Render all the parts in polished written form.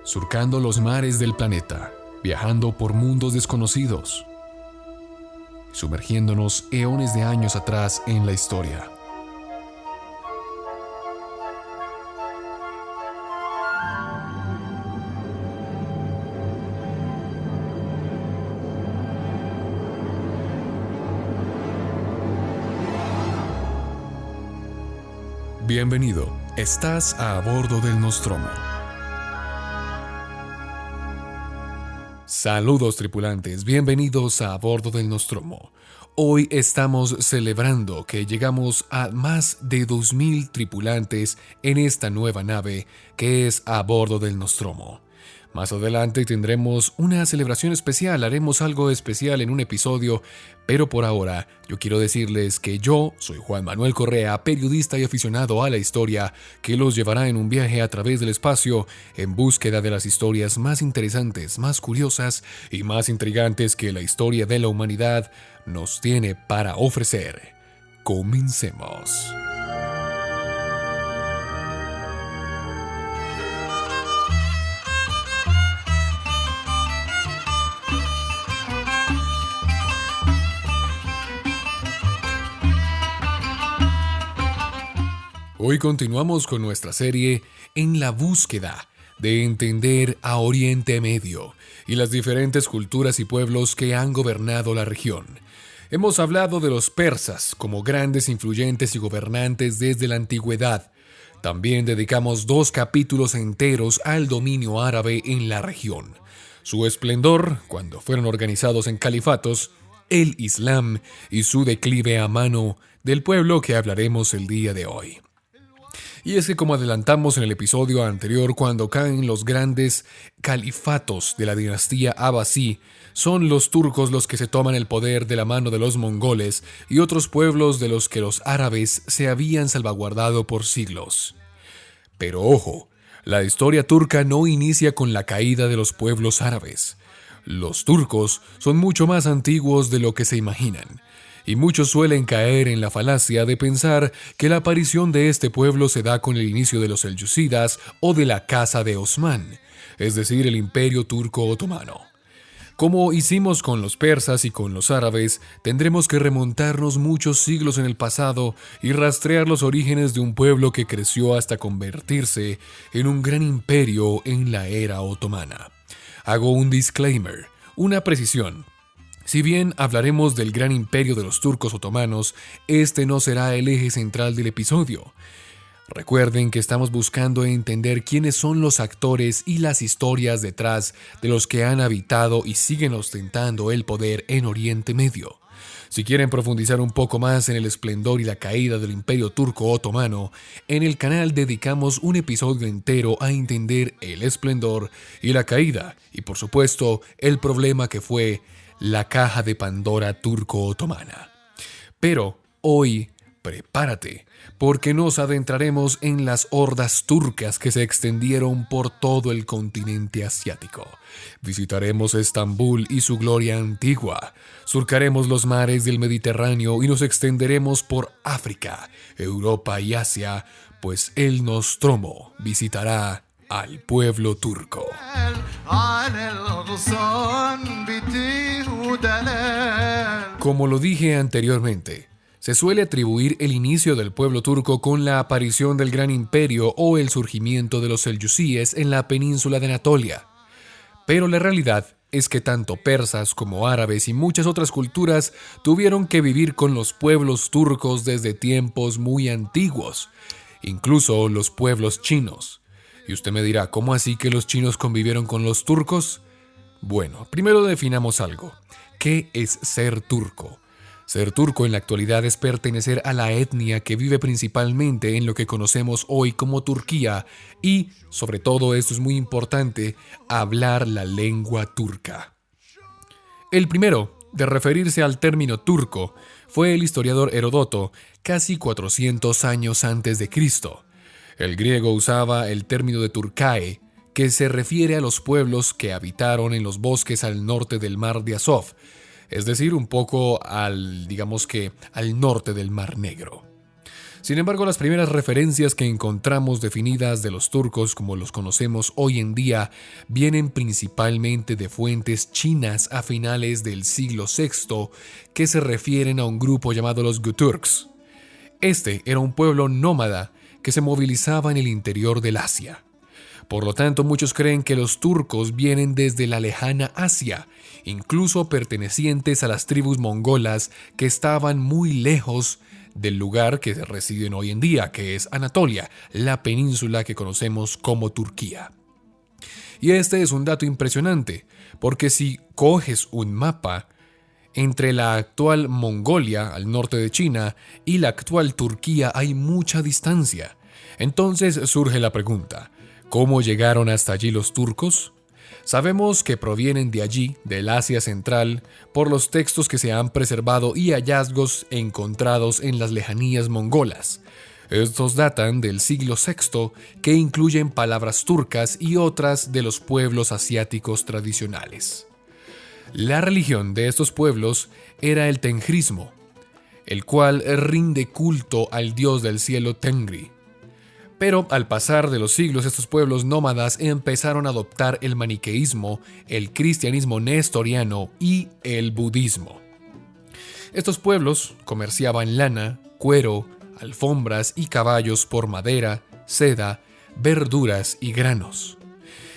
surcando los mares del planeta, viajando por mundos desconocidos, sumergiéndonos eones de años atrás en la historia. Bienvenido, estás a bordo del Nostromo. Saludos tripulantes, bienvenidos a bordo del Nostromo. Hoy estamos celebrando que llegamos a más de 2000 tripulantes en esta nueva nave que es a bordo del Nostromo. Más adelante tendremos una celebración especial, haremos algo especial en un episodio, pero por ahora yo quiero decirles que yo soy Juan Manuel Correa, periodista y aficionado a la historia, que los llevará en un viaje a través del espacio en búsqueda de las historias más interesantes, más curiosas y más intrigantes que la historia de la humanidad nos tiene para ofrecer. Comencemos. Hoy continuamos con nuestra serie en la búsqueda de entender a Oriente Medio y las diferentes culturas y pueblos que han gobernado la región. Hemos hablado de los persas como grandes influyentes y gobernantes desde la antigüedad. También dedicamos 2 capítulos enteros al dominio árabe en la región, su esplendor cuando fueron organizados en califatos, el Islam y su declive a mano del pueblo que hablaremos el día de hoy. Y es que como adelantamos en el episodio anterior, cuando caen los grandes califatos de la dinastía Abbasí, son los turcos los que se toman el poder de la mano de los mongoles y otros pueblos de los que los árabes se habían salvaguardado por siglos. Pero ojo, la historia turca no inicia con la caída de los pueblos árabes. Los turcos son mucho más antiguos de lo que se imaginan. Y muchos suelen caer en la falacia de pensar que la aparición de este pueblo se da con el inicio de los selyúcidas o de la Casa de Osmán, es decir, el Imperio Turco Otomano. Como hicimos con los persas y con los árabes, tendremos que remontarnos muchos siglos en el pasado y rastrear los orígenes de un pueblo que creció hasta convertirse en un gran imperio en la era otomana. Hago un disclaimer, una precisión. Si bien hablaremos del gran imperio de los turcos otomanos, este no será el eje central del episodio. Recuerden que estamos buscando entender quiénes son los actores y las historias detrás de los que han habitado y siguen ostentando el poder en Oriente Medio. Si quieren profundizar un poco más en el esplendor y la caída del Imperio Turco Otomano, en el canal dedicamos un episodio entero a entender el esplendor y la caída, y por supuesto, el problema que fue la caja de Pandora turco-otomana. Pero hoy, prepárate, porque nos adentraremos en las hordas turcas que se extendieron por todo el continente asiático. Visitaremos Estambul y su gloria antigua, surcaremos los mares del Mediterráneo y nos extenderemos por África, Europa y Asia, pues el Nostromo visitará al pueblo turco. Como lo dije anteriormente, se suele atribuir el inicio del pueblo turco con la aparición del Gran Imperio o el surgimiento de los selyúcidas en la península de Anatolia. Pero la realidad es que tanto persas como árabes y muchas otras culturas tuvieron que vivir con los pueblos turcos desde tiempos muy antiguos, incluso los pueblos chinos. Y usted me dirá, ¿cómo así que los chinos convivieron con los turcos? Bueno, primero definamos algo. ¿Qué es ser turco? Ser turco en la actualidad es pertenecer a la etnia que vive principalmente en lo que conocemos hoy como Turquía y, sobre todo, esto es muy importante, hablar la lengua turca. El primero de referirse al término turco fue el historiador Heródoto, casi 400 años antes de Cristo. El griego usaba el término de Turcae, que se refiere a los pueblos que habitaron en los bosques al norte del mar de Azov, es decir, un poco al norte del Mar Negro. Sin embargo, las primeras referencias que encontramos definidas de los turcos como los conocemos hoy en día vienen principalmente de fuentes chinas a finales del siglo VI que se refieren a un grupo llamado los Göturks. Este era un pueblo nómada que se movilizaba en el interior del Asia. Por lo tanto, muchos creen que los turcos vienen desde la lejana Asia, incluso pertenecientes a las tribus mongolas que estaban muy lejos del lugar que residen hoy en día, que es Anatolia, la península que conocemos como Turquía. Y este es un dato impresionante, porque si coges un mapa entre la actual Mongolia, al norte de China, y la actual Turquía hay mucha distancia. Entonces surge la pregunta, ¿cómo llegaron hasta allí los turcos? Sabemos que provienen de allí, del Asia Central, por los textos que se han preservado y hallazgos encontrados en las lejanías mongolas. Estos datan del siglo VI, que incluyen palabras turcas y otras de los pueblos asiáticos tradicionales. La religión de estos pueblos era el tengrismo, el cual rinde culto al dios del cielo Tengri. Pero al pasar de los siglos, estos pueblos nómadas empezaron a adoptar el maniqueísmo, el cristianismo nestoriano y el budismo. Estos pueblos comerciaban lana, cuero, alfombras y caballos por madera, seda, verduras y granos.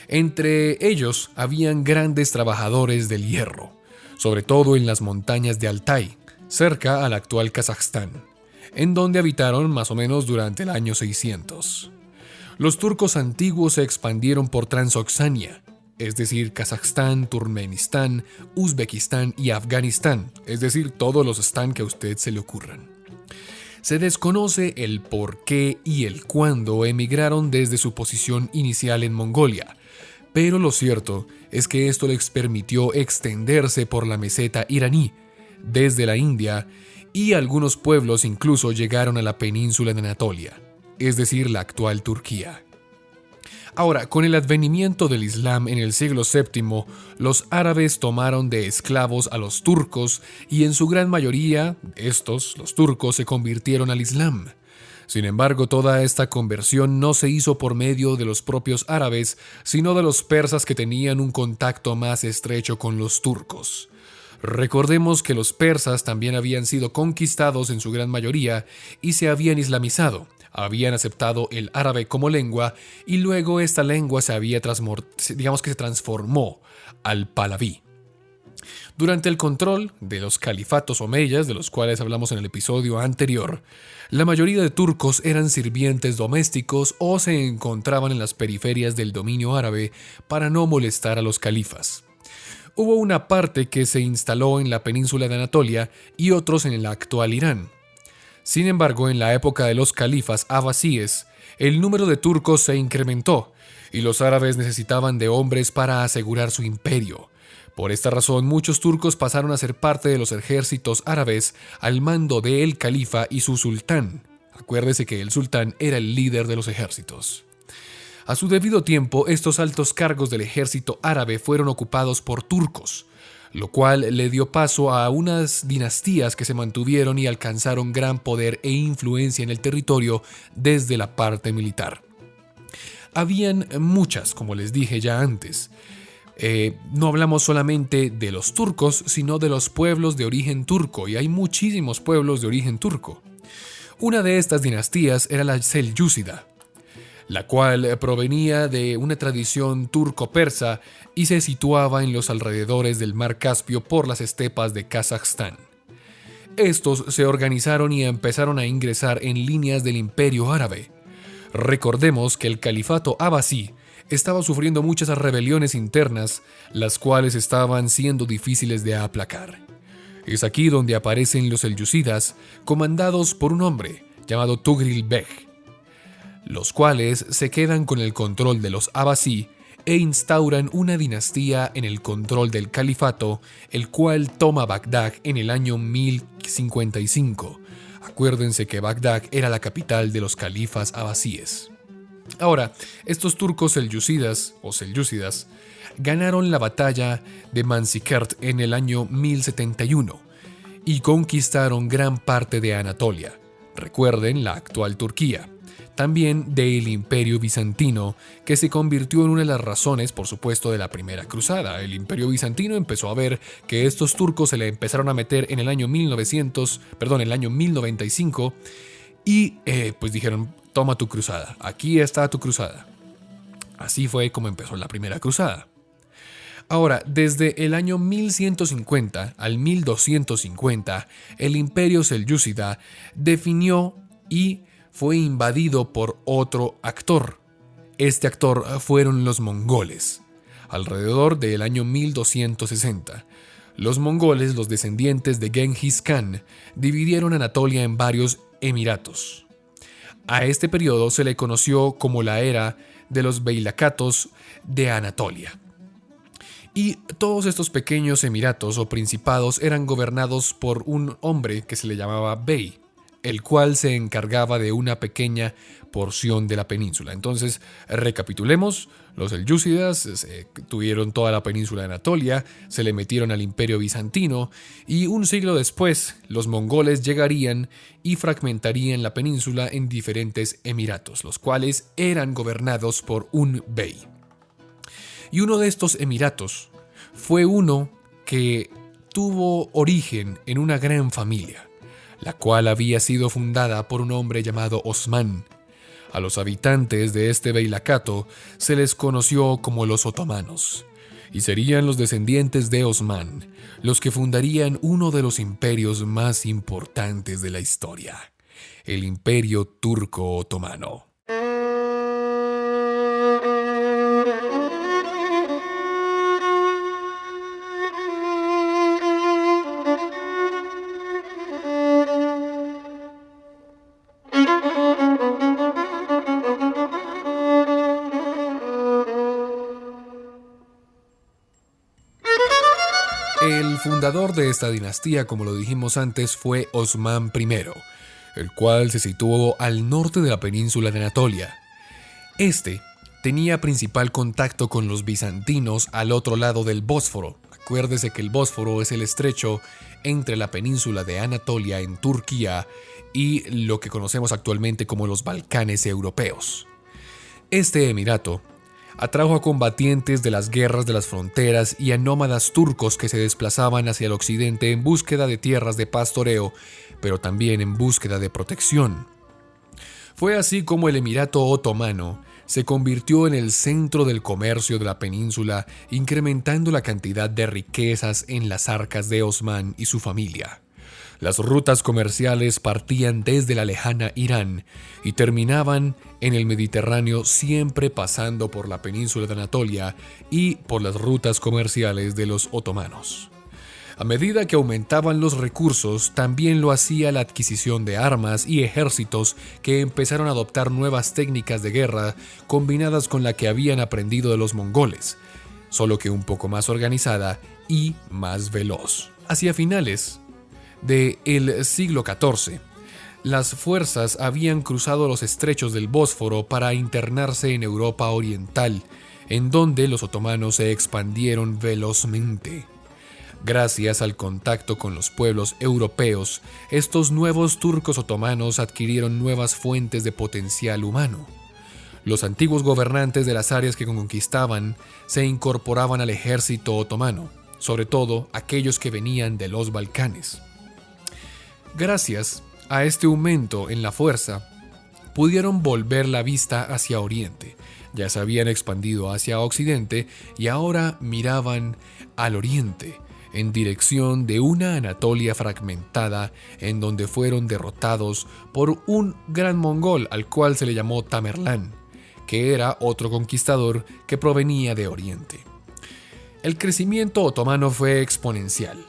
Entre ellos habían grandes trabajadores del hierro, sobre todo en las montañas de Altai, cerca al actual Kazajstán, en donde habitaron más o menos durante el año 600. Los turcos antiguos se expandieron por Transoxania, es decir, Kazajstán, Turkmenistán, Uzbekistán y Afganistán, es decir, todos los stán que a usted se le ocurran. Se desconoce el por qué y el cuándo emigraron desde su posición inicial en Mongolia, pero lo cierto es que esto les permitió extenderse por la meseta iraní, desde la India, y algunos pueblos incluso llegaron a la península de Anatolia, es decir, la actual Turquía. Ahora, con el advenimiento del Islam en el siglo VII, los árabes tomaron de esclavos a los turcos y en su gran mayoría, los turcos, se convirtieron al Islam. Sin embargo, toda esta conversión no se hizo por medio de los propios árabes, sino de los persas que tenían un contacto más estrecho con los turcos. Recordemos que los persas también habían sido conquistados en su gran mayoría y se habían islamizado, habían aceptado el árabe como lengua y luego esta lengua se transformó al pahlaví. Durante el control de los califatos omeyas, de los cuales hablamos en el episodio anterior, la mayoría de turcos eran sirvientes domésticos o se encontraban en las periferias del dominio árabe para no molestar a los califas. Hubo una parte que se instaló en la península de Anatolia y otros en el actual Irán. Sin embargo, en la época de los califas abasíes, el número de turcos se incrementó y los árabes necesitaban de hombres para asegurar su imperio. Por esta razón, muchos turcos pasaron a ser parte de los ejércitos árabes al mando del califa y su sultán. Acuérdese que el sultán era el líder de los ejércitos. A su debido tiempo, estos altos cargos del ejército árabe fueron ocupados por turcos, lo cual le dio paso a unas dinastías que se mantuvieron y alcanzaron gran poder e influencia en el territorio desde la parte militar. Habían muchas, como les dije ya antes. No hablamos solamente de los turcos, sino de los pueblos de origen turco, y hay muchísimos pueblos de origen turco. Una de estas dinastías era la Selyúcida, la cual provenía de una tradición turco-persa y se situaba en los alrededores del mar Caspio por las estepas de Kazajstán. Estos se organizaron y empezaron a ingresar en líneas del imperio árabe. Recordemos que el califato abasí estaba sufriendo muchas rebeliones internas, las cuales estaban siendo difíciles de aplacar. Es aquí donde aparecen los selyúcidas, comandados por un hombre llamado Tugril Beg, los cuales se quedan con el control de los abasí e instauran una dinastía en el control del califato, el cual toma Bagdad en el año 1055. Acuérdense que Bagdad era la capital de los califas abasíes. Ahora, estos turcos selyúcidas ganaron la batalla de Manzikert en el año 1071 y conquistaron gran parte de Anatolia, recuerden la actual Turquía. También del Imperio Bizantino, que se convirtió en una de las razones, por supuesto, de la Primera Cruzada. El Imperio Bizantino empezó a ver que estos turcos se le empezaron a meter en el año 1095, y pues dijeron, toma tu cruzada, aquí está tu cruzada. Así fue como empezó la Primera Cruzada. Ahora, desde el año 1150 al 1250, el Imperio Selyúcida definió y fue invadido por otro actor. Este actor fueron los mongoles. Alrededor del año 1260, los mongoles, los descendientes de Genghis Khan, dividieron Anatolia en varios emiratos. A este periodo se le conoció como la era de los Beylacatos de Anatolia. Y todos estos pequeños emiratos o principados eran gobernados por un hombre que se le llamaba bey, el cual se encargaba de una pequeña porción de la península. Entonces, recapitulemos, los selyúcidas tuvieron toda la península de Anatolia, se le metieron al Imperio Bizantino, y un siglo después, los mongoles llegarían y fragmentarían la península en diferentes emiratos, los cuales eran gobernados por un bey. Y uno de estos emiratos fue uno que tuvo origen en una gran familia, la cual había sido fundada por un hombre llamado Osmán. A los habitantes de este beylacato se les conoció como los otomanos, y serían los descendientes de Osmán los que fundarían uno de los imperios más importantes de la historia, el Imperio Turco Otomano. El fundador de esta dinastía, como lo dijimos antes, fue Osmán I, el cual se situó al norte de la península de Anatolia. Este tenía principal contacto con los bizantinos al otro lado del Bósforo. Acuérdese que el Bósforo es el estrecho entre la península de Anatolia en Turquía y lo que conocemos actualmente como los Balcanes europeos. Este emirato atrajo a combatientes de las guerras de las fronteras y a nómadas turcos que se desplazaban hacia el occidente en búsqueda de tierras de pastoreo, pero también en búsqueda de protección. Fue así como el Emirato Otomano se convirtió en el centro del comercio de la península, incrementando la cantidad de riquezas en las arcas de Osmán y su familia. Las rutas comerciales partían desde la lejana Irán y terminaban en el Mediterráneo, siempre pasando por la península de Anatolia y por las rutas comerciales de los otomanos. A medida que aumentaban los recursos, también lo hacía la adquisición de armas y ejércitos que empezaron a adoptar nuevas técnicas de guerra combinadas con la que habían aprendido de los mongoles, solo que un poco más organizada y más veloz. Hacia finales del siglo XIV, las fuerzas habían cruzado los estrechos del Bósforo para internarse en Europa Oriental, en donde los otomanos se expandieron velozmente. Gracias al contacto con los pueblos europeos, estos nuevos turcos otomanos adquirieron nuevas fuentes de potencial humano. Los antiguos gobernantes de las áreas que conquistaban se incorporaban al ejército otomano, sobre todo aquellos que venían de los Balcanes. Gracias a este aumento en la fuerza, pudieron volver la vista hacia Oriente. Ya se habían expandido hacia Occidente y ahora miraban al Oriente, en dirección de una Anatolia fragmentada, en donde fueron derrotados por un gran mongol al cual se le llamó Tamerlán, que era otro conquistador que provenía de Oriente. El crecimiento otomano fue exponencial,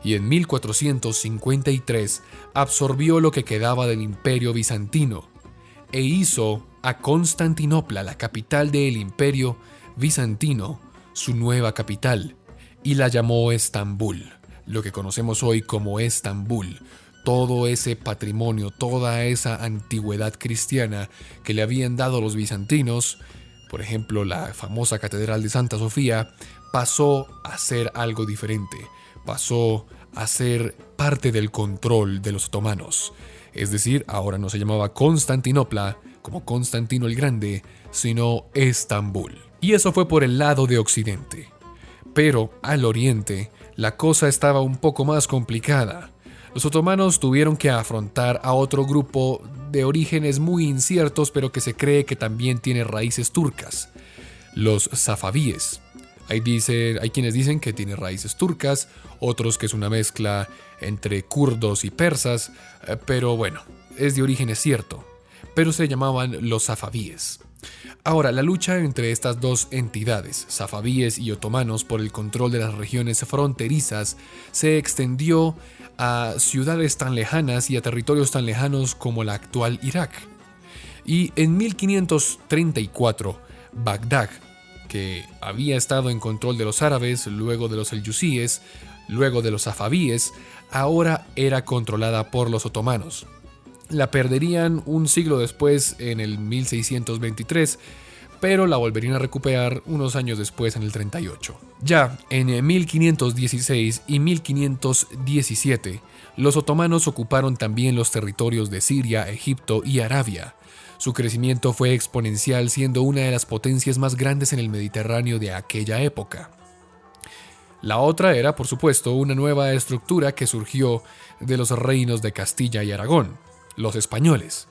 y en 1453 absorbió lo que quedaba del Imperio Bizantino e hizo a Constantinopla, la capital del Imperio Bizantino, su nueva capital, y la llamó Estambul, lo que conocemos hoy como Estambul. Todo ese patrimonio, toda esa antigüedad cristiana que le habían dado los bizantinos, por ejemplo la famosa Catedral de Santa Sofía, pasó a ser algo diferente. Pasó a ser parte del control de los otomanos. Es decir, ahora no se llamaba Constantinopla, como Constantino el Grande, sino Estambul. Y eso fue por el lado de Occidente. Pero al oriente, la cosa estaba un poco más complicada. Los otomanos tuvieron que afrontar a otro grupo de orígenes muy inciertos, pero que se cree que también tiene raíces turcas, los safavíes. Hay quienes dicen que tiene raíces turcas, otros que es una mezcla entre kurdos y persas, pero bueno, es de origen cierto, pero se llamaban los safavíes. Ahora, la lucha entre estas dos entidades, safavíes y otomanos, por el control de las regiones fronterizas, se extendió a ciudades tan lejanas y a territorios tan lejanos como la actual Irak. Y en 1534, Bagdad, que había estado en control de los árabes, luego de los selyúcidas, luego de los safavíes, ahora era controlada por los otomanos. La perderían un siglo después, en el 1623, pero la volverían a recuperar unos años después, en el 38. Ya en 1516 y 1517, los otomanos ocuparon también los territorios de Siria, Egipto y Arabia. Su crecimiento fue exponencial, siendo una de las potencias más grandes en el Mediterráneo de aquella época. La otra era, por supuesto, una nueva estructura que surgió de los reinos de Castilla y Aragón, los españoles,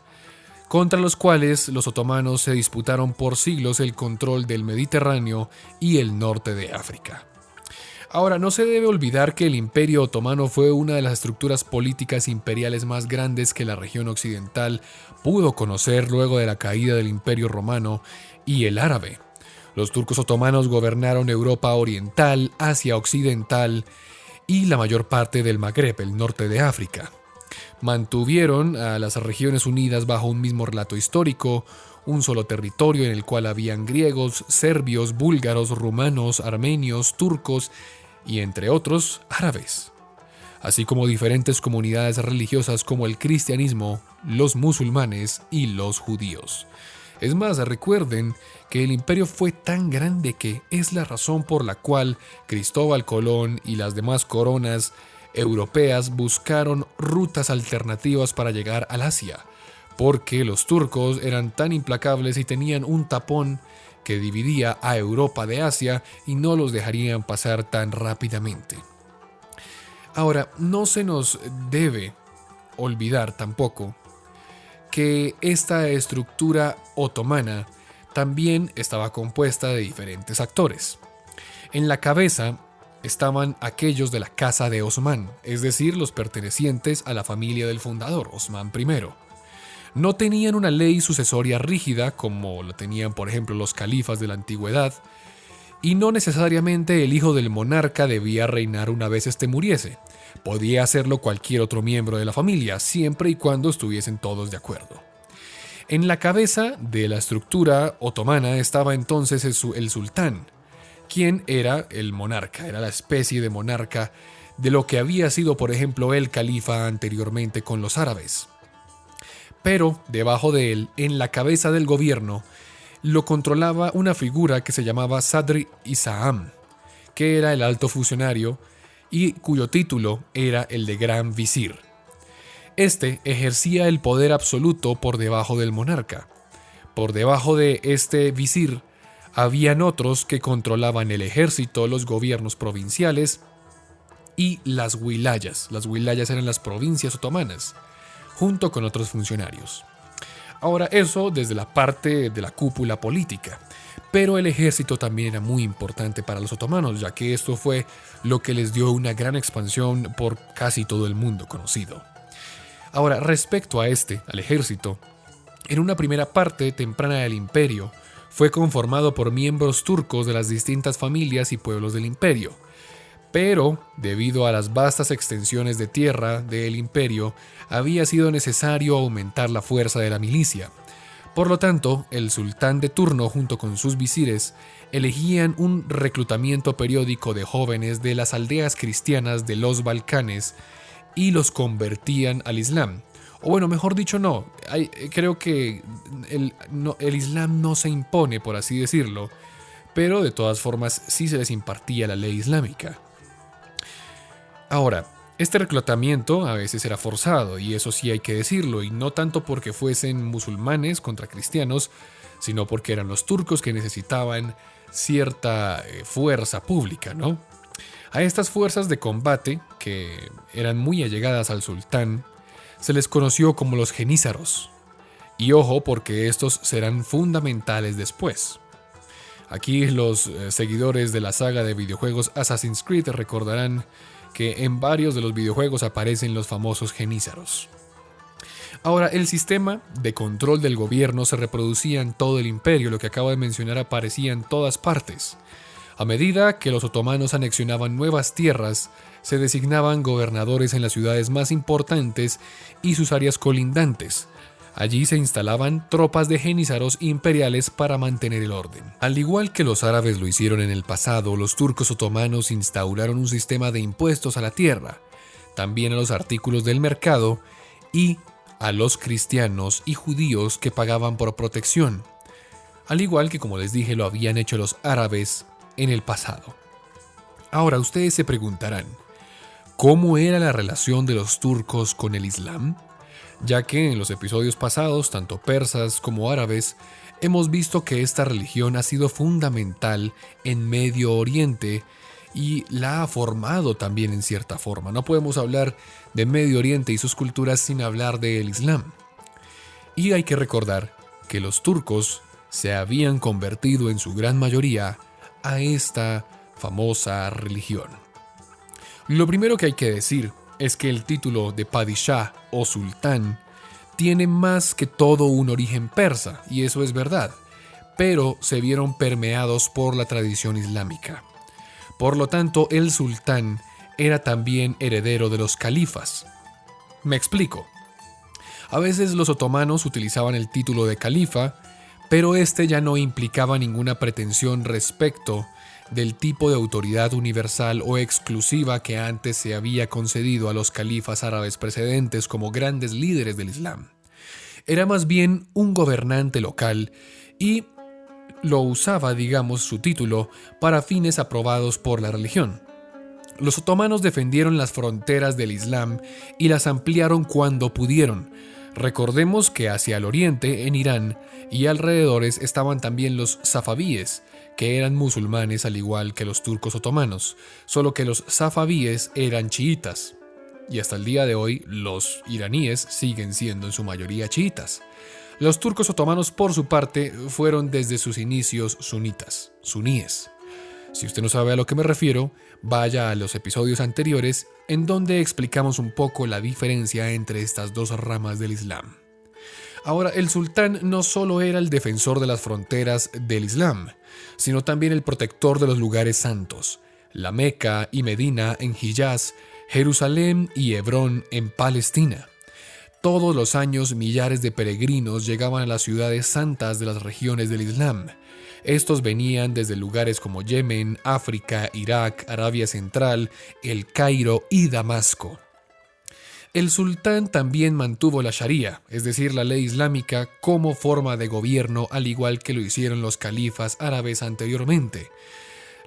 contra los cuales los otomanos se disputaron por siglos el control del Mediterráneo y el norte de África. Ahora, no se debe olvidar que el Imperio Otomano fue una de las estructuras políticas imperiales más grandes que la región occidental pudo conocer luego de la caída del Imperio Romano y el árabe. Los turcos otomanos gobernaron Europa oriental, Asia occidental y la mayor parte del Magreb, el norte de África. Mantuvieron a las regiones unidas bajo un mismo relato histórico, un solo territorio en el cual habían griegos, serbios, búlgaros, rumanos, armenios, turcos y entre otros árabes, así como diferentes comunidades religiosas como el cristianismo, los musulmanes y los judíos. Es más, recuerden que el imperio fue tan grande que es la razón por la cual Cristóbal Colón y las demás coronas europeas buscaron rutas alternativas para llegar al Asia, porque los turcos eran tan implacables y tenían un tapón que dividía a Europa de Asia y no los dejarían pasar tan rápidamente. Ahora, no se nos debe olvidar tampoco que esta estructura otomana también estaba compuesta de diferentes actores. En la cabeza estaban aquellos de la casa de Osmán, es decir, los pertenecientes a la familia del fundador, Osmán I. No tenían una ley sucesoria rígida como la tenían, por ejemplo, los califas de la antigüedad, y no necesariamente el hijo del monarca debía reinar una vez éste muriese. Podía hacerlo cualquier otro miembro de la familia, siempre y cuando estuviesen todos de acuerdo. En la cabeza de la estructura otomana estaba entonces el sultán, quien era el monarca, era la especie de monarca de lo que había sido, por ejemplo, el califa anteriormente con los árabes. Pero debajo de él, en la cabeza del gobierno, lo controlaba una figura que se llamaba Sadr Isa'am, que era el alto funcionario y cuyo título era el de Gran Visir. Este ejercía el poder absoluto por debajo del monarca. Por debajo de este visir habían otros que controlaban el ejército, los gobiernos provinciales y las wilayas. Las wilayas eran las provincias otomanas, junto con otros funcionarios. Ahora, eso desde la parte de la cúpula política, pero el ejército también era muy importante para los otomanos, ya que esto fue lo que les dio una gran expansión por casi todo el mundo conocido. Ahora, respecto a al ejército, en una primera parte temprana del imperio, fue conformado por miembros turcos de las distintas familias y pueblos del imperio. Pero, debido a las vastas extensiones de tierra del imperio, había sido necesario aumentar la fuerza de la milicia. Por lo tanto, el sultán de turno junto con sus visires elegían un reclutamiento periódico de jóvenes de las aldeas cristianas de los Balcanes y los convertían al Islam. O bueno, mejor dicho, creo que el Islam no se impone, por así decirlo, pero de todas formas sí se les impartía la ley islámica. Ahora, Este reclutamiento a veces era forzado, y eso sí hay que decirlo, y no tanto porque fuesen musulmanes contra cristianos, sino porque eran los turcos que necesitaban cierta fuerza pública, ¿no? A estas fuerzas de combate, que eran muy allegadas al sultán, se les conoció como los genízaros. Y ojo, porque estos serán fundamentales después. Aquí los seguidores de la saga de videojuegos Assassin's Creed recordarán que en varios de los videojuegos aparecen los famosos genízaros. Ahora, el sistema de control del gobierno se reproducía en todo el imperio, lo que acabo de mencionar aparecía en todas partes. A medida que los otomanos anexionaban nuevas tierras, se designaban gobernadores en las ciudades más importantes y sus áreas colindantes. Allí se instalaban tropas de jenízaros imperiales para mantener el orden. Al igual que los árabes lo hicieron en el pasado, los turcos otomanos instauraron un sistema de impuestos a la tierra, también a los artículos del mercado y a los cristianos y judíos que pagaban por protección, al igual que, como les dije, lo habían hecho los árabes en el pasado. Ahora ustedes se preguntarán, ¿cómo era la relación de los turcos con el Islam? Ya que en los episodios pasados, tanto persas como árabes, hemos visto que esta religión ha sido fundamental en Medio Oriente y la ha formado también en cierta forma. No podemos hablar de Medio Oriente y sus culturas sin hablar del Islam. Y hay que recordar que los turcos se habían convertido en su gran mayoría a esta famosa religión. Lo primero que hay que decir es que el título de Padishah o Sultán tiene más que todo un origen persa, y eso es verdad, pero se vieron permeados por la tradición islámica. Por lo tanto, el sultán era también heredero de los califas. Me explico. A veces los otomanos utilizaban el título de califa, pero este ya no implicaba ninguna pretensión respecto del tipo de autoridad universal o exclusiva que antes se había concedido a los califas árabes precedentes como grandes líderes del Islam. Era más bien un gobernante local y lo usaba, digamos, su título para fines aprobados por la religión. Los otomanos defendieron las fronteras del Islam y las ampliaron cuando pudieron. Recordemos que hacia el oriente, en Irán y alrededores, estaban también los safabíes, que eran musulmanes al igual que los turcos otomanos, solo que los safabíes eran chiitas. Y hasta el día de hoy, los iraníes siguen siendo en su mayoría chiitas. Los turcos otomanos, por su parte, fueron desde sus inicios suníes. Si usted no sabe a lo que me refiero, vaya a los episodios anteriores en donde explicamos un poco la diferencia entre estas dos ramas del Islam. Ahora, el sultán no solo era el defensor de las fronteras del Islam, sino también el protector de los lugares santos, la Meca y Medina en Hiyaz, Jerusalén y Hebrón en Palestina. Todos los años millares de peregrinos llegaban a las ciudades santas de las regiones del Islam. Estos venían desde lugares como Yemen, África, Irak, Arabia Central, El Cairo y Damasco. El sultán también mantuvo la Sharia, es decir, la ley islámica, como forma de gobierno, al igual que lo hicieron los califas árabes anteriormente.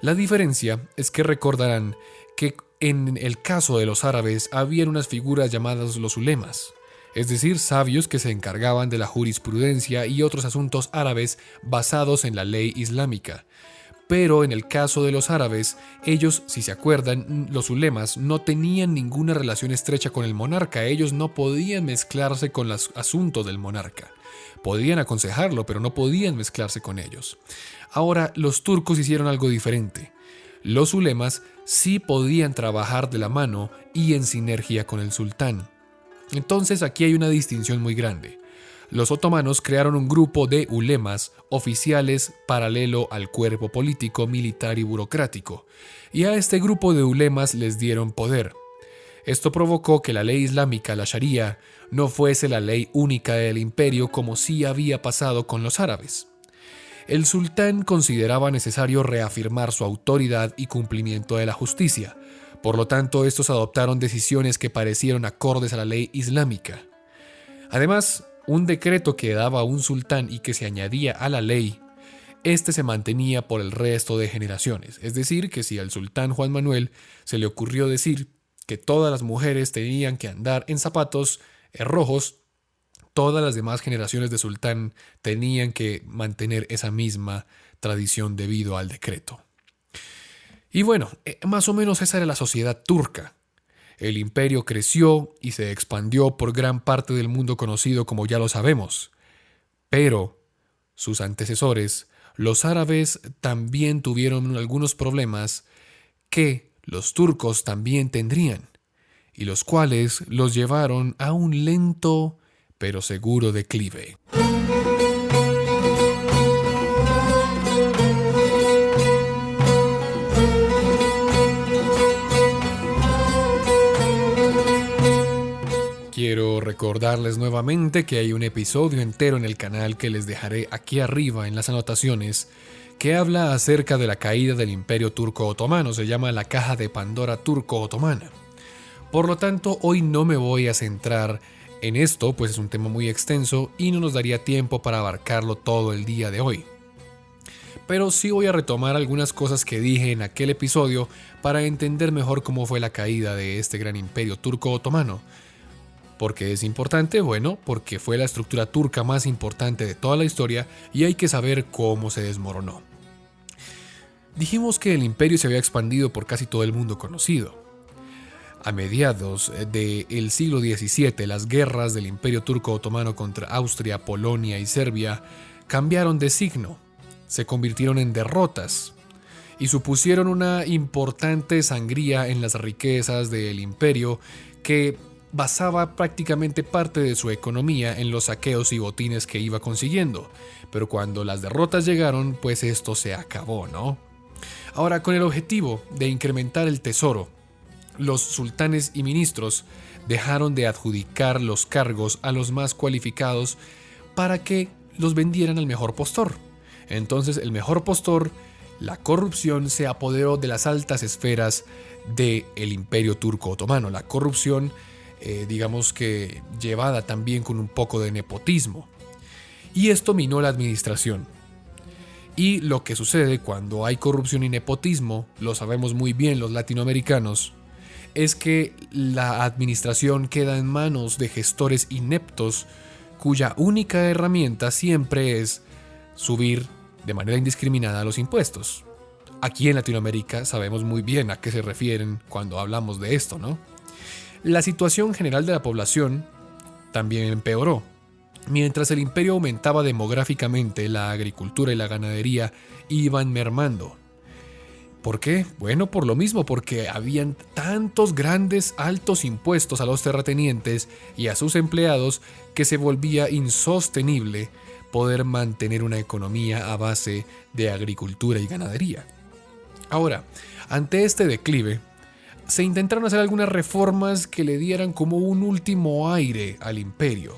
La diferencia es que recordarán que en el caso de los árabes habían unas figuras llamadas los ulemas, es decir, sabios que se encargaban de la jurisprudencia y otros asuntos árabes basados en la ley islámica. Pero en el caso de los árabes, ellos, si se acuerdan, los ulemas no tenían ninguna relación estrecha con el monarca. Ellos no podían mezclarse con los asuntos del monarca. Podían aconsejarlo, pero no podían mezclarse con ellos. Ahora, los turcos hicieron algo diferente. Los ulemas sí podían trabajar de la mano y en sinergia con el sultán. Entonces aquí hay una distinción muy grande. Los otomanos crearon un grupo de ulemas oficiales paralelo al cuerpo político, militar y burocrático, y a este grupo de ulemas les dieron poder. Esto provocó que la ley islámica, la Sharia, no fuese la ley única del imperio como sí había pasado con los árabes. El sultán consideraba necesario reafirmar su autoridad y cumplimiento de la justicia. Por lo tanto, estos adoptaron decisiones que parecieron acordes a la ley islámica. Además, un decreto que daba un sultán y que se añadía a la ley, este se mantenía por el resto de generaciones. Es decir, que si al sultán Juan Manuel se le ocurrió decir que todas las mujeres tenían que andar en zapatos rojos, todas las demás generaciones de sultán tenían que mantener esa misma tradición debido al decreto. Y bueno, más o menos esa era la sociedad turca. El imperio creció y se expandió por gran parte del mundo conocido como ya lo sabemos. Pero sus antecesores, los árabes, también tuvieron algunos problemas que los turcos también tendrían, y los cuales los llevaron a un lento pero seguro declive. Quiero recordarles nuevamente que hay un episodio entero en el canal que les dejaré aquí arriba en las anotaciones que habla acerca de la caída del Imperio Turco Otomano. Se llama la Caja de Pandora Turco-Otomana. Por lo tanto, hoy no me voy a centrar en esto, pues es un tema muy extenso y no nos daría tiempo para abarcarlo todo el día de hoy. Pero sí voy a retomar algunas cosas que dije en aquel episodio para entender mejor cómo fue la caída de este gran imperio turco-otomano. ¿Por qué es importante? Bueno, porque fue la estructura turca más importante de toda la historia y hay que saber cómo se desmoronó. Dijimos que el imperio se había expandido por casi todo el mundo conocido. A mediados del siglo XVII, las guerras del Imperio Turco Otomano contra Austria, Polonia y Serbia cambiaron de signo, se convirtieron en derrotas y supusieron una importante sangría en las riquezas del imperio que basaba prácticamente parte de su economía en los saqueos y botines que iba consiguiendo. Pero cuando las derrotas llegaron, pues esto se acabó, ¿no? Ahora, con el objetivo de incrementar el tesoro, los sultanes y ministros dejaron de adjudicar los cargos a los más cualificados para que los vendieran al mejor postor. Entonces el mejor postor, la corrupción, se apoderó de las altas esferas del Imperio Turco Otomano. La corrupción, digamos que llevada también con un poco de nepotismo. Y esto minó la administración. Y lo que sucede cuando hay corrupción y nepotismo, lo sabemos muy bien los latinoamericanos, es que la administración queda en manos de gestores ineptos cuya única herramienta siempre es subir de manera indiscriminada los impuestos. Aquí en Latinoamérica sabemos muy bien a qué se refieren cuando hablamos de esto, ¿no? La situación general de la población también empeoró. Mientras el imperio aumentaba demográficamente, la agricultura y la ganadería iban mermando. ¿Por qué? Bueno, por lo mismo, porque habían tantos grandes altos impuestos a los terratenientes y a sus empleados que se volvía insostenible poder mantener una economía a base de agricultura y ganadería. Ahora, ante este declive, se intentaron hacer algunas reformas que le dieran como un último aire al imperio.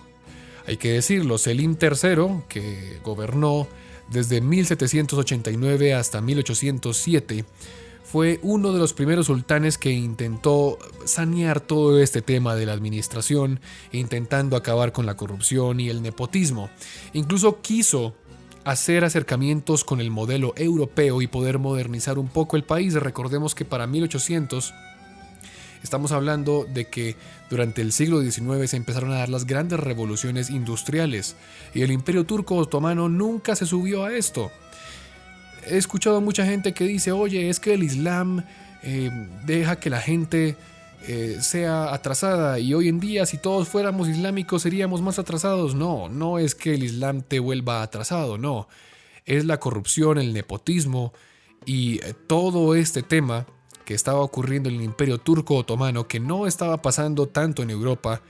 Hay que decirlo, Selim III, que gobernó desde 1789 hasta 1807, fue uno de los primeros sultanes que intentó sanear todo este tema de la administración, intentando acabar con la corrupción y el nepotismo. Incluso quiso hacer acercamientos con el modelo europeo y poder modernizar un poco el país. Recordemos que para 1800 estamos hablando de que durante el siglo XIX se empezaron a dar las grandes revoluciones industriales y el Imperio Turco Otomano nunca se subió a esto. He escuchado a mucha gente que dice, oye, es que el Islam deja que la gente sea atrasada y hoy en día si todos fuéramos islámicos seríamos más atrasados. No, no es que el Islam te vuelva atrasado, no. Es la corrupción, el nepotismo y todo este tema que estaba ocurriendo en el Imperio Turco Otomano, que no estaba pasando tanto en Europa,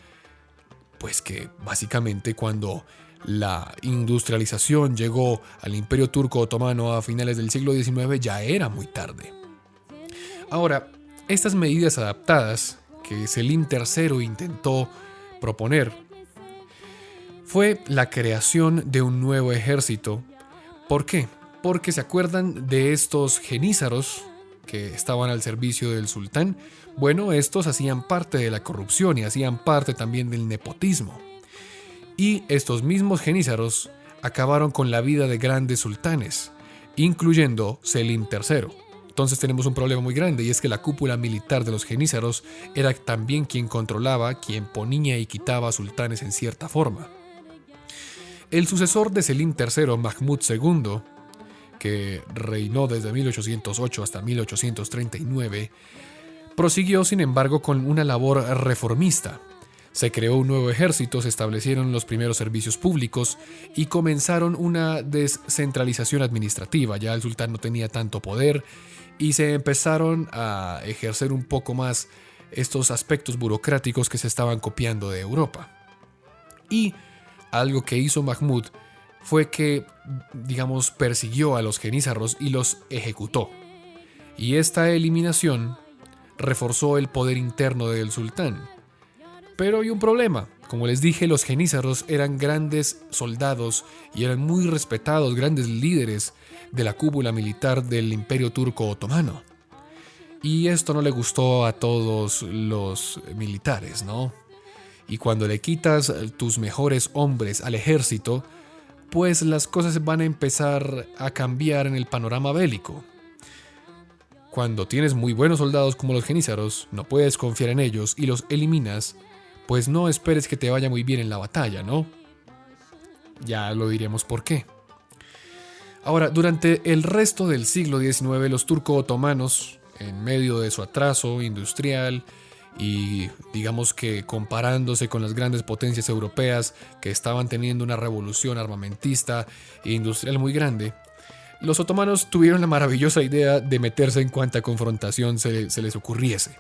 pues que básicamente cuando la industrialización llegó al Imperio Turco Otomano a finales del siglo XIX ya era muy tarde. Ahora, estas medidas adaptadas que Selim III intentó proponer fue la creación de un nuevo ejército. ¿Por qué? Porque se acuerdan de estos genízaros que estaban al servicio del sultán. Bueno, estos hacían parte de la corrupción y hacían parte también del nepotismo. Y estos mismos genízaros acabaron con la vida de grandes sultanes, incluyendo Selim III, entonces tenemos un problema muy grande, y es que la cúpula militar de los jenízaros era también quien controlaba, quien ponía y quitaba sultanes en cierta forma. El sucesor de Selim III, Mahmud II, que reinó desde 1808 hasta 1839, prosiguió sin embargo con una labor reformista. Se creó un nuevo ejército, se establecieron los primeros servicios públicos y comenzaron una descentralización administrativa. Ya el sultán no tenía tanto poder y se empezaron a ejercer un poco más estos aspectos burocráticos que se estaban copiando de Europa. Y algo que hizo Mahmud fue que, persiguió a los jenízaros y los ejecutó. Y esta eliminación reforzó el poder interno del sultán. Pero hay un problema. Como les dije, los jenízaros eran grandes soldados y eran muy respetados, grandes líderes de la cúpula militar del Imperio Turco Otomano. Y esto no le gustó a todos los militares, ¿no? Y cuando le quitas tus mejores hombres al ejército, pues las cosas van a empezar a cambiar en el panorama bélico. Cuando tienes muy buenos soldados como los jenízaros, no puedes confiar en ellos y los eliminas, pues no esperes que te vaya muy bien en la batalla, ¿no? Ya lo diremos por qué. Ahora, durante el resto del siglo XIX, los turco-otomanos, en medio de su atraso industrial y digamos que comparándose con las grandes potencias europeas que estaban teniendo una revolución armamentista e industrial muy grande, los otomanos tuvieron la maravillosa idea de meterse en cuanta confrontación se les ocurriese.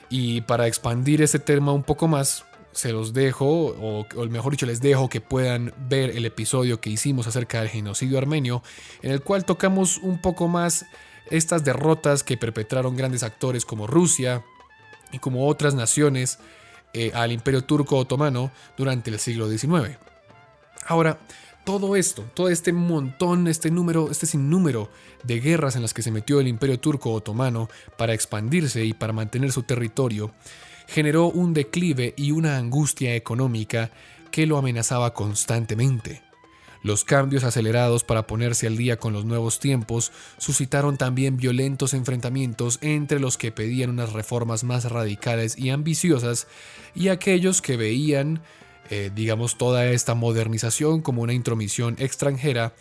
Y para expandir este tema un poco más, se los dejo, o mejor dicho, les dejo que puedan ver el episodio que hicimos acerca del genocidio armenio, en el cual tocamos un poco más estas derrotas que perpetraron grandes actores como Rusia y como otras naciones al Imperio Turco Otomano durante el siglo XIX. Ahora, todo esto, todo este montón, este sinnúmero de guerras en las que se metió el Imperio Turco Otomano para expandirse y para mantener su territorio, generó un declive y una angustia económica que lo amenazaba constantemente. Los cambios acelerados para ponerse al día con los nuevos tiempos suscitaron también violentos enfrentamientos entre los que pedían unas reformas más radicales y ambiciosas y aquellos que veían toda esta modernización como una intromisión extranjera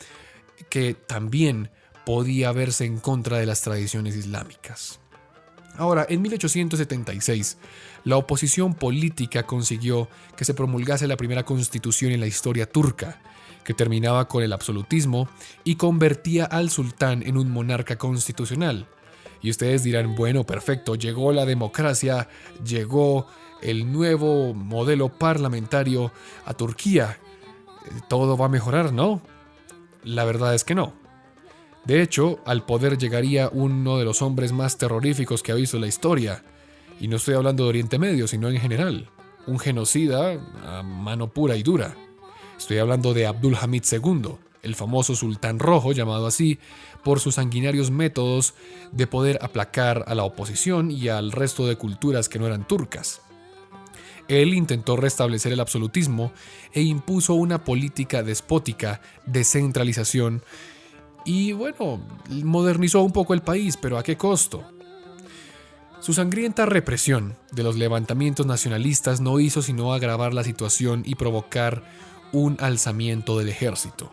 que también podía verse en contra de las tradiciones islámicas. Ahora, en 1876, la oposición política consiguió que se promulgase la primera constitución en la historia turca, que terminaba con el absolutismo y convertía al sultán en un monarca constitucional. Y ustedes dirán, bueno, perfecto, llegó la democracia, llegó el nuevo modelo parlamentario a Turquía, todo va a mejorar, ¿no? La verdad es que no. De hecho, al poder llegaría uno de los hombres más terroríficos que ha visto la historia, y no estoy hablando de Oriente Medio, sino en general, un genocida a mano pura y dura. Estoy hablando de Abdul Hamid II, el famoso sultán rojo, llamado así, por sus sanguinarios métodos de poder aplacar a la oposición y al resto de culturas que no eran turcas. Él intentó restablecer el absolutismo e impuso una política despótica de centralización y, modernizó un poco el país, pero ¿a qué costo? Su sangrienta represión de los levantamientos nacionalistas no hizo sino agravar la situación y provocar un alzamiento del ejército.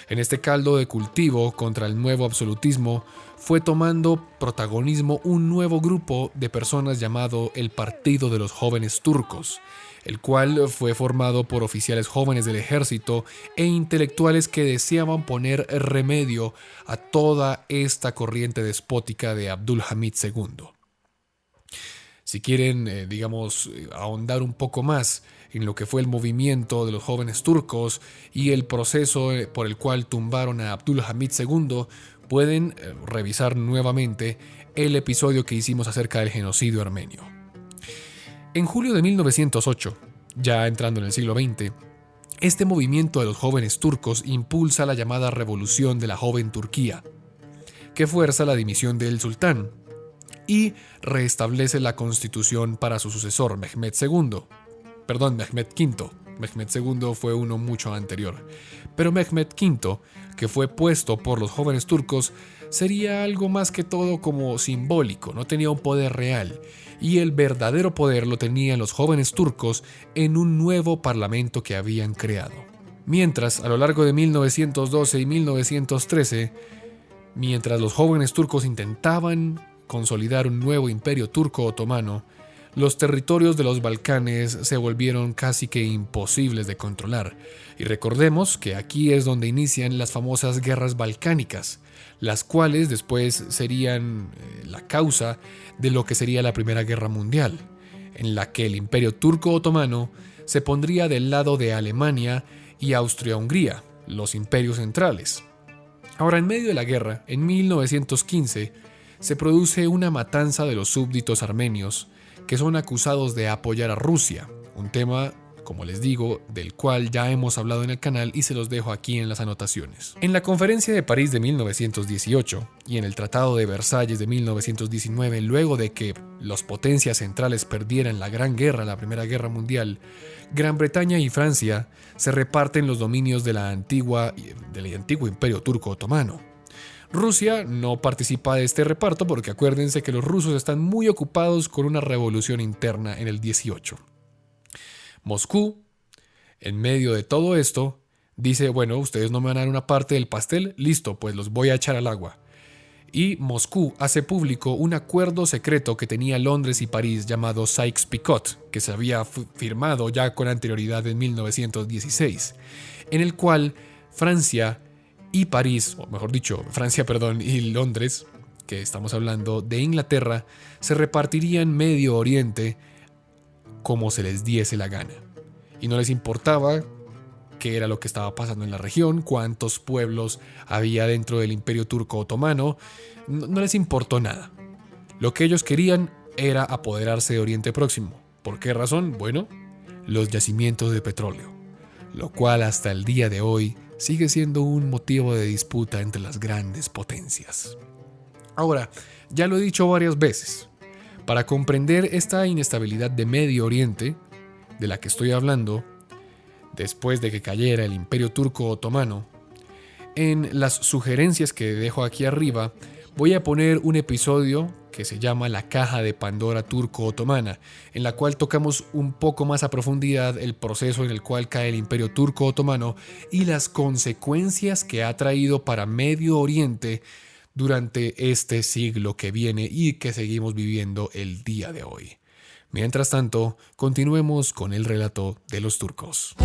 En este caldo de cultivo contra el nuevo absolutismo fue tomando protagonismo un nuevo grupo de personas llamado el Partido de los Jóvenes Turcos, el cual fue formado por oficiales jóvenes del ejército e intelectuales que deseaban poner remedio a toda esta corriente despótica de Abdul Hamid II. Si quieren, ahondar un poco más en lo que fue el movimiento de los jóvenes turcos y el proceso por el cual tumbaron a Abdul Hamid II, pueden revisar nuevamente el episodio que hicimos acerca del genocidio armenio. En julio de 1908, ya entrando en el siglo XX, este movimiento de los jóvenes turcos impulsa la llamada Revolución de la Joven Turquía, que fuerza la dimisión del sultán y restablece la constitución para su sucesor, Mehmed V. Mehmed II fue uno mucho anterior. Pero Mehmed V, que fue puesto por los jóvenes turcos, sería algo más que todo como simbólico, no tenía un poder real, y el verdadero poder lo tenían los jóvenes turcos en un nuevo parlamento que habían creado. Mientras, a lo largo de 1912 y 1913, mientras los jóvenes turcos intentaban consolidar un nuevo imperio turco-otomano, los territorios de los Balcanes se volvieron casi que imposibles de controlar. Y recordemos que aquí es donde inician las famosas guerras balcánicas, las cuales después serían la causa de lo que sería la Primera Guerra Mundial, en la que el imperio turco-otomano se pondría del lado de Alemania y Austria-Hungría, los imperios centrales. Ahora, en medio de la guerra, en 1915, se produce una matanza de los súbditos armenios que son acusados de apoyar a Rusia, un tema, como les digo, del cual ya hemos hablado en el canal y se los dejo aquí en las anotaciones. En la Conferencia de París de 1918 y en el Tratado de Versalles de 1919, luego de que las potencias centrales perdieran la Gran Guerra, la Primera Guerra Mundial, Gran Bretaña y Francia se reparten los dominios del antiguo Imperio Turco-Otomano. Rusia no participa de este reparto porque acuérdense que los rusos están muy ocupados con una revolución interna en el 18. Moscú, en medio de todo esto, dice, bueno, ustedes no me van a dar una parte del pastel, listo, pues los voy a echar al agua. Y Moscú hace público un acuerdo secreto que tenía Londres y París llamado Sykes-Picot, que se había firmado ya con anterioridad en 1916, en el cual Francia y París, o mejor dicho, Francia, y Londres, que estamos hablando de Inglaterra, se repartirían Medio Oriente como se les diese la gana. Y no les importaba qué era lo que estaba pasando en la región, cuántos pueblos había dentro del Imperio Turco Otomano, no les importó nada. Lo que ellos querían era apoderarse de Oriente Próximo. ¿Por qué razón? Bueno, los yacimientos de petróleo, lo cual hasta el día de hoy sigue siendo un motivo de disputa entre las grandes potencias. Ahora, ya lo he dicho varias veces, para comprender esta inestabilidad de Medio Oriente, de la que estoy hablando, después de que cayera el Imperio Turco Otomano, en las sugerencias que dejo aquí arriba, voy a poner un episodio que se llama La Caja de Pandora Turco-Otomana, en la cual tocamos un poco más a profundidad el proceso en el cual cae el Imperio Turco-Otomano y las consecuencias que ha traído para Medio Oriente durante este siglo que viene y que seguimos viviendo el día de hoy. Mientras tanto, continuemos con el relato de los turcos.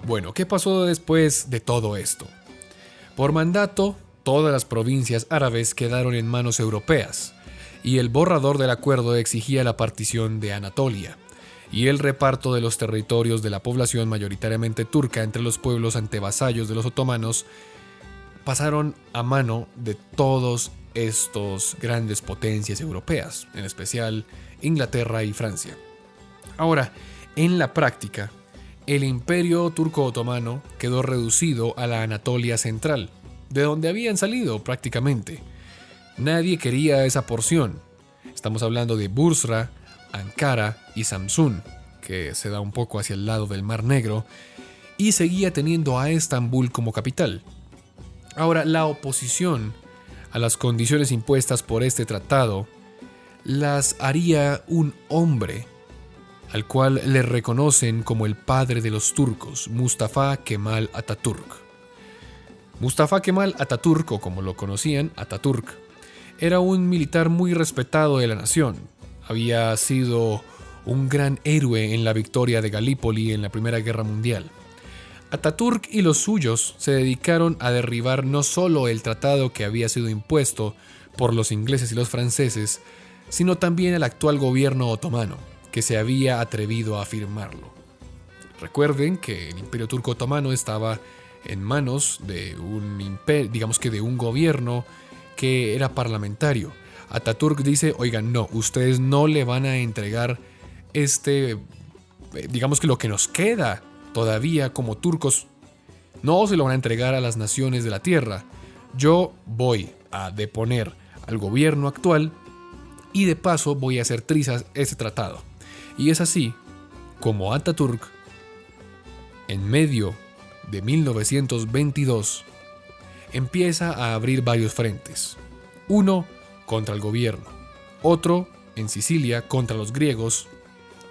Bueno, ¿qué pasó después de todo esto? Por mandato, todas las provincias árabes quedaron en manos europeas, y el borrador del acuerdo exigía la partición de Anatolia y el reparto de los territorios de la población mayoritariamente turca entre los pueblos antevasallos de los otomanos pasaron a mano de todos estos grandes potencias europeas, en especial Inglaterra y Francia. Ahora, en la práctica, el Imperio Turco-Otomano quedó reducido a la Anatolia central, de donde habían salido prácticamente. Nadie quería esa porción. Estamos hablando de Bursa, Ankara y Samsun, que se da un poco hacia el lado del Mar Negro, y seguía teniendo a Estambul como capital. Ahora, la oposición a las condiciones impuestas por este tratado las haría un hombre al cual le reconocen como el padre de los turcos, Mustafa Kemal Atatürk. Mustafa Kemal Atatürk, o como lo conocían, Atatürk, era un militar muy respetado de la nación. Había sido un gran héroe en la victoria de Galípoli en la Primera Guerra Mundial. Atatürk y los suyos se dedicaron a derribar no solo el tratado que había sido impuesto por los ingleses y los franceses, sino también el actual gobierno otomano, que se había atrevido a firmarlo. Recuerden que el Imperio Turco Otomano estaba en manos de un gobierno que era parlamentario. Atatürk dice, oigan, no, ustedes no le van a entregar lo que nos queda todavía como turcos, no se lo van a entregar a las naciones de la tierra. yo voy a deponer al gobierno actual y de paso voy a hacer trizas ese tratado. Y es así como Atatürk, en medio de 1922, empieza a abrir varios frentes. Uno contra el gobierno, otro en Sicilia contra los griegos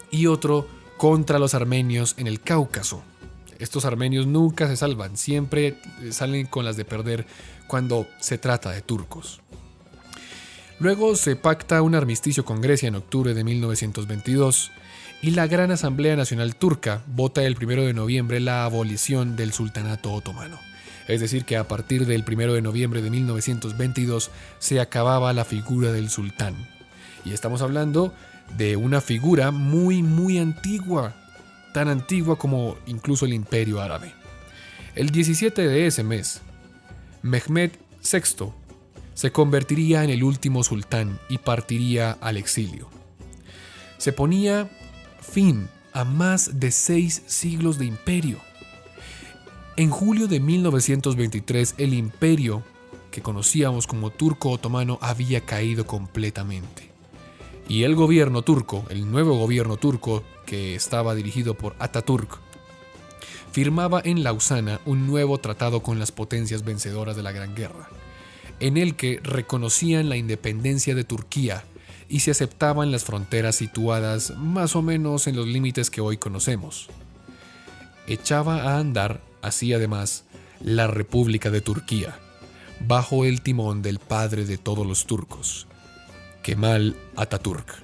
y otro contra los armenios en el Cáucaso. Estos armenios nunca se salvan, siempre salen con las de perder cuando se trata de turcos. Luego se pacta un armisticio con Grecia en octubre de 1922 y la Gran Asamblea Nacional Turca vota el 1 de noviembre la abolición del sultanato otomano. Es decir, que a partir del 1 de noviembre de 1922 se acababa la figura del sultán. Y estamos hablando de una figura muy antigua, tan antigua como incluso el Imperio Árabe. El 17 de ese mes, Mehmed VI se convertiría en el último sultán y partiría al exilio. Se ponía fin a más de 6 siglos de imperio. En julio de 1923, el imperio que conocíamos como turco otomano había caído completamente. Y el gobierno turco, el nuevo gobierno turco que estaba dirigido por Atatürk, firmaba en Lausana un nuevo tratado con las potencias vencedoras de la Gran Guerra, en el que reconocían la independencia de Turquía y se aceptaban las fronteras situadas más o menos en los límites que hoy conocemos. Echaba a andar, así además, la República de Turquía, bajo el timón del padre de todos los turcos, Kemal Atatürk.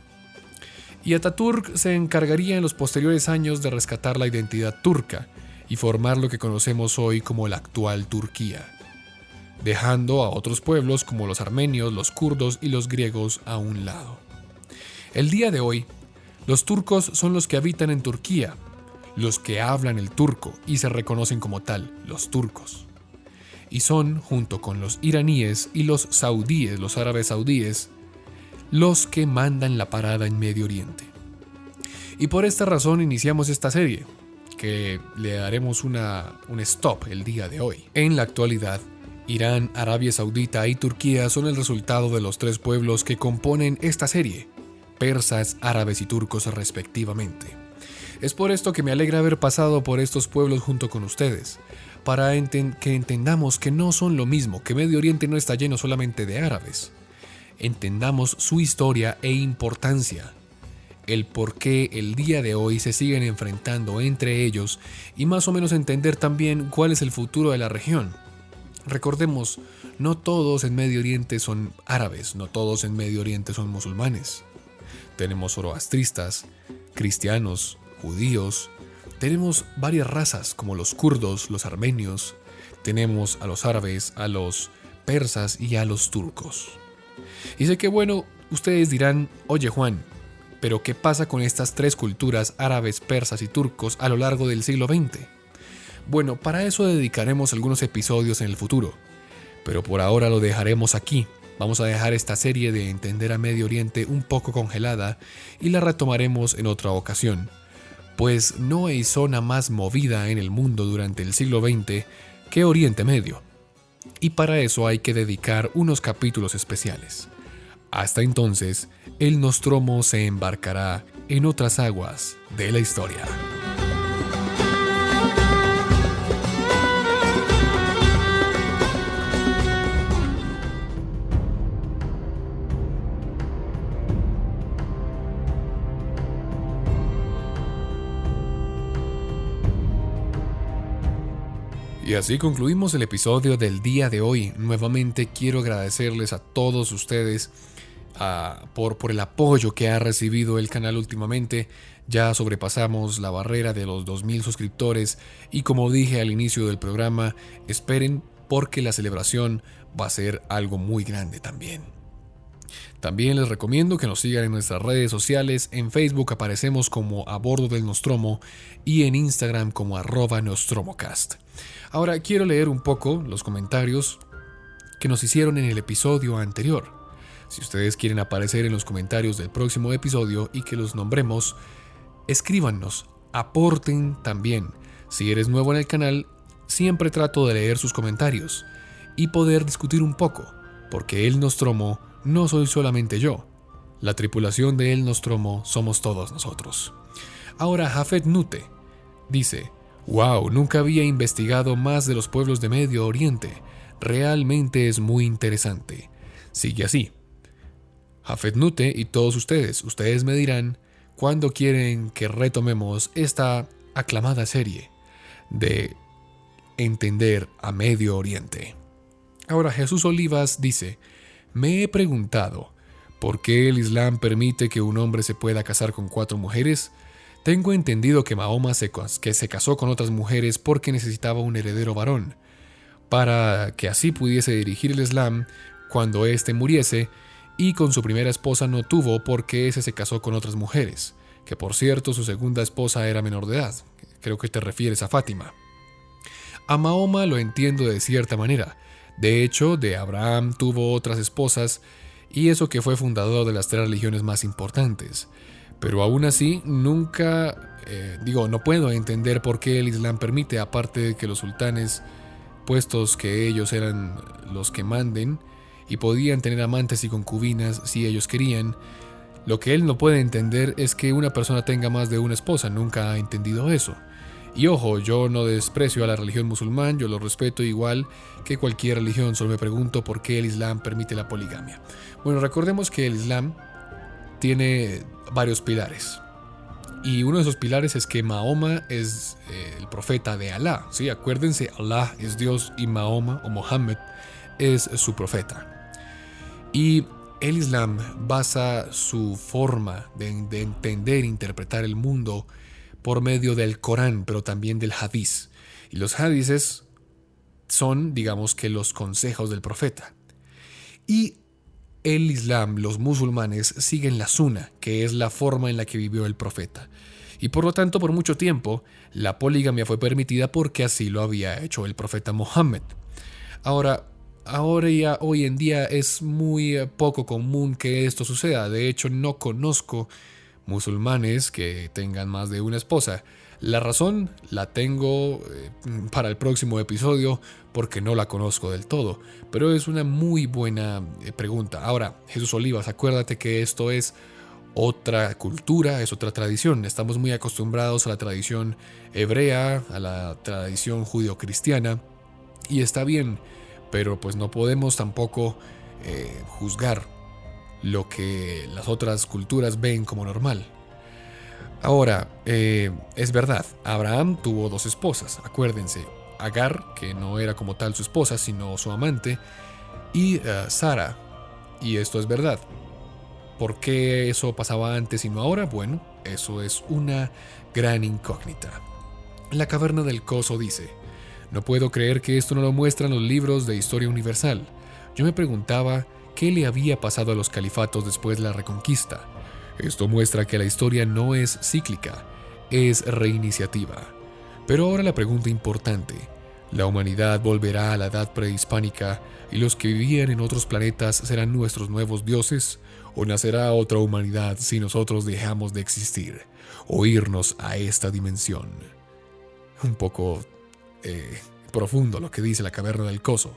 Y Atatürk se encargaría en los posteriores años de rescatar la identidad turca y formar lo que conocemos hoy como la actual Turquía, dejando a otros pueblos como los armenios, los kurdos y los griegos a un lado. El día de hoy, los turcos son los que habitan en Turquía, los que hablan el turco y se reconocen como tal, los turcos. Y son, junto con los iraníes y los saudíes, los árabes saudíes, los que mandan la parada en Medio Oriente. Y por esta razón iniciamos esta serie, que le daremos un stop el día de hoy. En la actualidad, Irán, Arabia Saudita y Turquía son el resultado de los 3 pueblos que componen esta serie, persas, árabes y turcos respectivamente. Es por esto que me alegra haber pasado por estos pueblos junto con ustedes, para que entendamos que no son lo mismo, que Medio Oriente no está lleno solamente de árabes. Entendamos su historia e importancia, el por qué el día de hoy se siguen enfrentando entre ellos y más o menos entender también cuál es el futuro de la región. Recordemos, no todos en Medio Oriente son árabes, no todos en Medio Oriente son musulmanes. Tenemos zoroastristas, cristianos, judíos, tenemos varias razas como los kurdos, los armenios, tenemos a los árabes, a los persas y a los turcos. Y sé que bueno, ustedes dirán, oye Juan, pero ¿qué pasa con estas 3 culturas árabes, persas y turcos a lo largo del siglo XX? Bueno, para eso dedicaremos algunos episodios en el futuro, pero por ahora lo dejaremos aquí. Vamos a dejar esta serie de Entender a Medio Oriente un poco congelada y la retomaremos en otra ocasión, pues no hay zona más movida en el mundo durante el siglo XX que Oriente Medio, y para eso hay que dedicar unos capítulos especiales. Hasta entonces, el Nostromo se embarcará en otras aguas de la historia. Y así concluimos el episodio del día de hoy. Nuevamente quiero agradecerles a todos ustedes por el apoyo que ha recibido el canal últimamente. Ya sobrepasamos la barrera de los 2000 suscriptores y como dije al inicio del programa, esperen porque la celebración va a ser algo muy grande también. También les recomiendo que nos sigan en nuestras redes sociales. En Facebook aparecemos como A Bordo del Nostromo y en Instagram como @nostromocast. Ahora quiero leer un poco los comentarios que nos hicieron en el episodio anterior. Si ustedes quieren aparecer en los comentarios del próximo episodio y que los nombremos, escríbanos, aporten también. Si eres nuevo en el canal, siempre trato de leer sus comentarios. y poder discutir un poco, porque el Nostromo no soy solamente yo. La tripulación de el Nostromo somos todos nosotros. Ahora Jafet Nute dice: wow, nunca había investigado más de los pueblos de Medio Oriente. Realmente es muy interesante. Sigue así. Jafet Nute y todos ustedes me dirán cuándo quieren que retomemos esta aclamada serie de entender a Medio Oriente. Ahora Jesús Olivas dice: me he preguntado, ¿por qué el Islam permite que un hombre se pueda casar con 4 mujeres? Tengo entendido que Mahoma se casó con otras mujeres porque necesitaba un heredero varón, para que así pudiese dirigir el Islam cuando éste muriese, y con su primera esposa no tuvo porque ese se casó con otras mujeres, que por cierto su segunda esposa era menor de edad. Creo que te refieres a Fátima. A Mahoma lo entiendo de cierta manera. De hecho, de Abraham tuvo otras esposas, y eso que fue fundador de las 3 religiones más importantes. Pero aún así, no puedo entender por qué el Islam permite, aparte de que los sultanes, puestos que ellos eran los que manden, y podían tener amantes y concubinas si ellos querían. Lo que él no puede entender es que una persona tenga más de una esposa. Nunca ha entendido eso. Y ojo, yo no desprecio a la religión musulmán, yo lo respeto igual que cualquier religión, solo me pregunto por qué el Islam permite la poligamia. Bueno, recordemos que el Islam tiene varios pilares. Y uno de esos pilares es que Mahoma es el profeta de Alá. ¿Sí? Acuérdense, Alá es Dios y Mahoma o Mohammed es su profeta. Y el Islam basa su forma de entender e interpretar el mundo por medio del Corán, pero también del Hadís. Y los hadices son, digamos que, los consejos del profeta. Y el Islam, los musulmanes, siguen la Sunna, que es la forma en la que vivió el profeta. Y por lo tanto, por mucho tiempo, la poligamia fue permitida porque así lo había hecho el profeta Mohammed. Ahora ya hoy en día es muy poco común que esto suceda. De hecho, no conozco musulmanes que tengan más de una esposa. La razón la tengo para el próximo episodio porque no la conozco del todo, pero es una muy buena pregunta. Ahora, Jesús Olivas, acuérdate que esto es otra cultura, es otra tradición. Estamos muy acostumbrados a la tradición hebrea, a la tradición judio-cristiana, y está bien, pero pues no podemos tampoco juzgar lo que las otras culturas ven como normal. Ahora, es verdad, Abraham tuvo 2 esposas, acuérdense, Agar, que no era como tal su esposa, sino su amante, y Sara, y esto es verdad. ¿Por qué eso pasaba antes y no ahora? Bueno, eso es una gran incógnita. La caverna del Coso dice: no puedo creer que esto no lo muestran los libros de historia universal. Yo me preguntaba qué le había pasado a los califatos después de la Reconquista. Esto muestra que la historia no es cíclica, es reiniciativa. Pero ahora la pregunta importante: ¿la humanidad volverá a la edad prehispánica y los que vivían en otros planetas serán nuestros nuevos dioses? ¿O nacerá otra humanidad si nosotros dejamos de existir o irnos a esta dimensión? Un poco profundo lo que dice la caverna del Coso.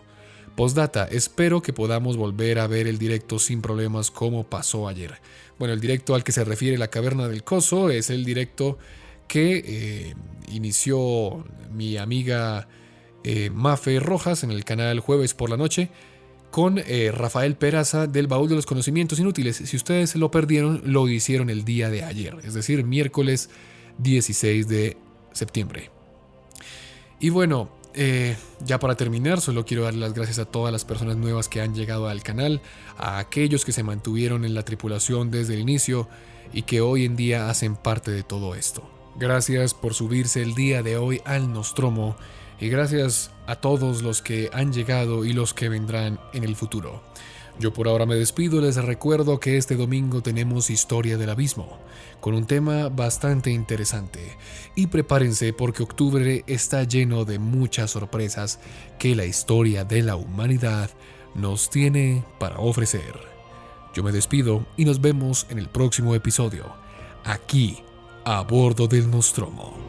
Postdata, espero que podamos volver a ver el directo sin problemas como pasó ayer. Bueno, el directo al que se refiere la caverna del Coso es el directo que inició mi amiga Mafe Rojas en el canal Jueves por la Noche con Rafael Peraza del Baúl de los Conocimientos Inútiles. Si ustedes se lo perdieron, lo hicieron el día de ayer, es decir, miércoles 16 de septiembre. Y bueno, ya para terminar, solo quiero dar las gracias a todas las personas nuevas que han llegado al canal, a aquellos que se mantuvieron en la tripulación desde el inicio y que hoy en día hacen parte de todo esto. Gracias por subirse el día de hoy al Nostromo y gracias a todos los que han llegado y los que vendrán en el futuro. Yo por ahora me despido, les recuerdo que este domingo tenemos Historia del Abismo, con un tema bastante interesante. Y prepárense porque octubre está lleno de muchas sorpresas que la historia de la humanidad nos tiene para ofrecer. Yo me despido y nos vemos en el próximo episodio, aquí, a bordo del Nostromo.